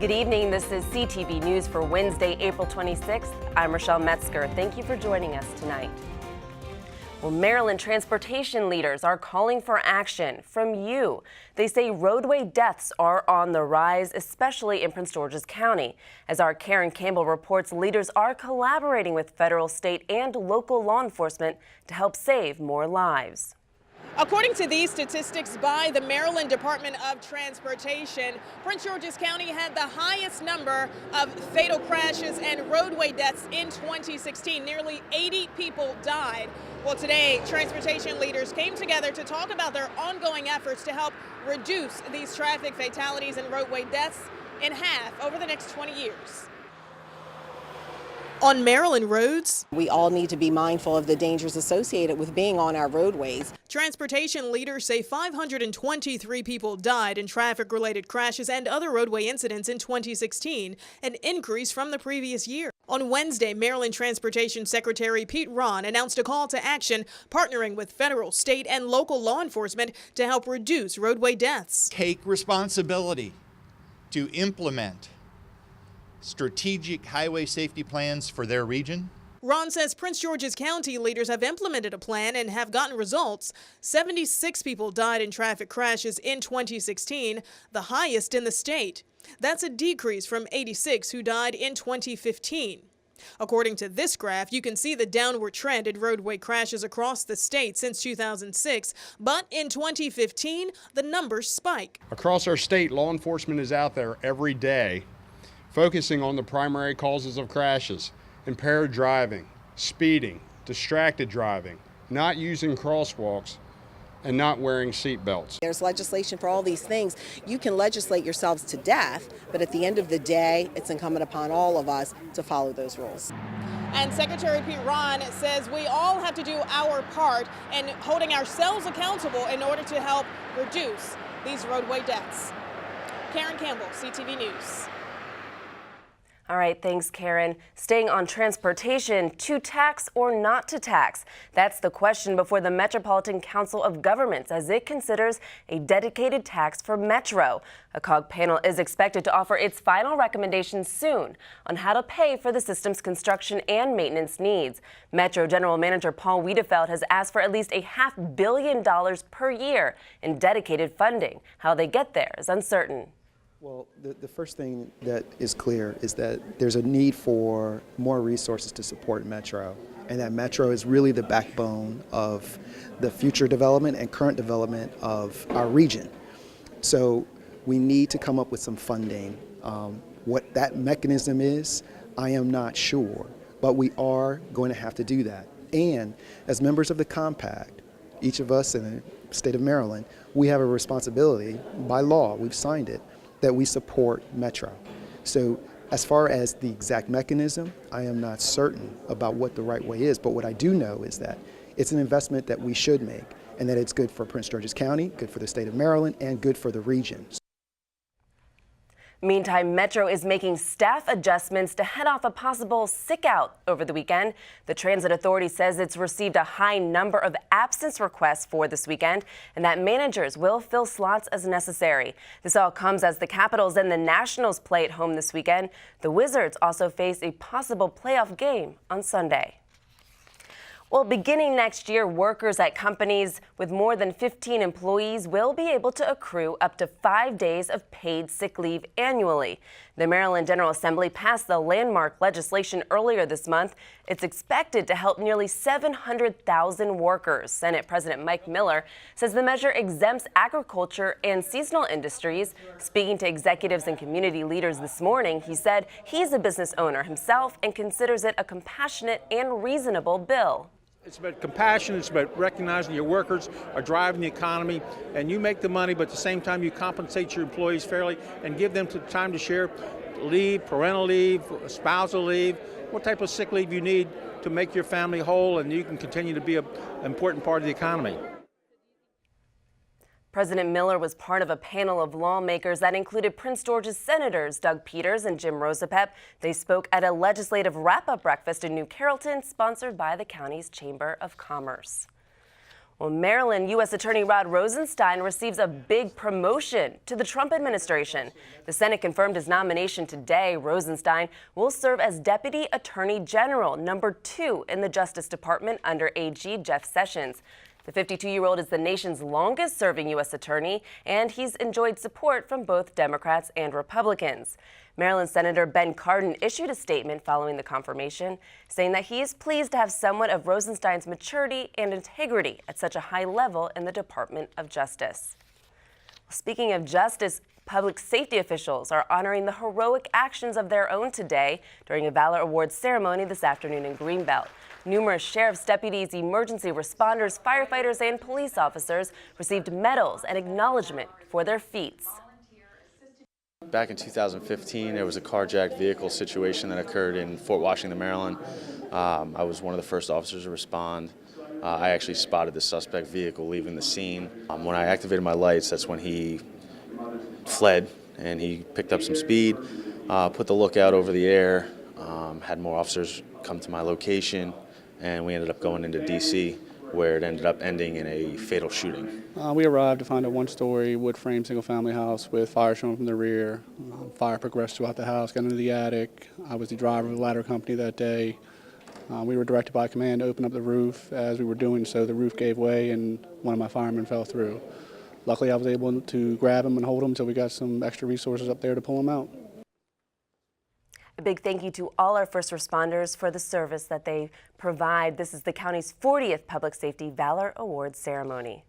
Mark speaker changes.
Speaker 1: Good evening. This is CTV News for Wednesday, April 26th. I'm Rochelle Metzger. Thank you for joining us tonight. Well, Maryland transportation leaders are calling for action from you. They say roadway deaths are on the rise, especially in Prince George's County. As our Karen Campbell reports, leaders are collaborating with federal, state, and local law enforcement to help save more lives.
Speaker 2: According to these statistics by the Maryland Department of Transportation, Prince George's County had the highest number of fatal crashes and roadway deaths in 2016. Nearly 80 people died. Well, today, transportation leaders came together to talk about their ongoing efforts to help reduce these traffic fatalities and roadway deaths in half over the next 20 years. On Maryland roads,
Speaker 3: we all need to be mindful of the dangers associated with being on our roadways.
Speaker 2: Transportation leaders say 523 people died in traffic-related crashes and other roadway incidents in 2016, an increase from the previous year. On Wednesday, Maryland Transportation Secretary Pete Rahn announced a call to action, partnering with federal, state, and local law enforcement to help reduce roadway deaths.
Speaker 4: Take responsibility to implement strategic highway safety plans for their region.
Speaker 2: Ron says Prince George's County leaders have implemented a plan and have gotten results. 76 people died in traffic crashes in 2016, the highest in the state. That's a decrease from 86 who died in 2015. According to this graph, you can see the downward trend in roadway crashes across the state since 2006, but in 2015, the numbers spike.
Speaker 5: Across our state, law enforcement is out there every day focusing on the primary causes of crashes: impaired driving, speeding, distracted driving, not using crosswalks, and not wearing seat belts.
Speaker 3: There's legislation for all these things. You can legislate yourselves to death, but at the end of the day, it's incumbent upon all of us to follow those rules.
Speaker 2: And Secretary Pete Rahn says we all have to do our part in holding ourselves accountable in order to help reduce these roadway deaths. Karen Campbell, CTV News.
Speaker 1: All right, thanks, Karen. Staying on transportation, to tax or not to tax? That's the question before the Metropolitan Council of Governments as it considers a dedicated tax for Metro. A COG panel is expected to offer its final recommendations soon on how to pay for the system's construction and maintenance needs. Metro General Manager Paul Wiedefeld has asked for at least $500 million per year in dedicated funding. How they get there is uncertain.
Speaker 6: Well, the first thing that is clear is that there's a need for more resources to support Metro, and that Metro is really the backbone of the future development and current development of our region. So we need to come up with some funding. What that mechanism is, I am not sure, but we are going to have to do that. And as members of the compact, each of us in the state of Maryland, we have a responsibility by law, we've signed it, that we support Metro. So as far as the exact mechanism, I am not certain about what the right way is, but what I do know is that it's an investment that we should make and that it's good for Prince George's County, good for the state of Maryland, and good for the region.
Speaker 1: Meantime, Metro is making staff adjustments to head off a possible sick out over the weekend. The Transit Authority says it's received a high number of absence requests for this weekend and that managers will fill slots as necessary. This all comes as the Capitals and the Nationals play at home this weekend. The Wizards also face a possible playoff game on Sunday. Well, beginning next year, workers at companies with more than 15 employees will be able to accrue up to 5 days of paid sick leave annually. The Maryland General Assembly passed the landmark legislation earlier this month. It's expected to help nearly 700,000 workers. Senate President Mike Miller says the measure exempts agriculture and seasonal industries. Speaking to executives and community leaders this morning, he said he's a business owner himself and considers it a compassionate and reasonable bill.
Speaker 7: It's about compassion, it's about recognizing your workers are driving the economy, and you make the money, but at the same time you compensate your employees fairly and give them time to share leave, parental leave, spousal leave, what type of sick leave you need to make your family whole and you can continue to be an important part of the economy.
Speaker 1: President Miller was part of a panel of lawmakers that included Prince George's Senators Doug Peters and Jim Rosapep. They spoke at a legislative wrap-up breakfast in New Carrollton, sponsored by the county's Chamber of Commerce. Well, Maryland U.S. Attorney Rod Rosenstein receives a big promotion to the Trump administration. The Senate confirmed his nomination today. Rosenstein will serve as Deputy Attorney General, #2 in the Justice Department under AG Jeff Sessions. The 52-year-old is the nation's longest-serving U.S. attorney, and he's enjoyed support from both Democrats and Republicans. Maryland Senator Ben Cardin issued a statement following the confirmation, saying that he is pleased to have someone of Rosenstein's maturity and integrity at such a high level in the Department of Justice. Speaking of justice, public safety officials are honoring the heroic actions of their own today during a Valor Awards ceremony this afternoon in Greenbelt. Numerous sheriff's deputies, emergency responders, firefighters, and police officers received medals and acknowledgement for their feats.
Speaker 8: Back in 2015, there was a carjacked vehicle situation that occurred in Fort Washington, Maryland. I was one of the first officers to respond. I actually spotted the suspect vehicle leaving the scene. When I activated my lights, that's when he fled, and he picked up some speed, put the lookout over the air, had more officers come to my location, and we ended up going into D.C., where it ended up ending in a fatal shooting.
Speaker 9: We arrived to find a one-story wood-frame single-family house with fire showing from the rear. Fire progressed throughout the house, got into the attic. I was the driver of the ladder company that day. We were directed by command to open up the roof. As we were doing so, the roof gave way and one of my firemen fell through. Luckily, I was able to grab him and hold him until we got some extra resources up there to pull him out.
Speaker 1: A big thank you to all our first responders for the service that they provide. This is the county's 40th Public Safety Valor Awards ceremony.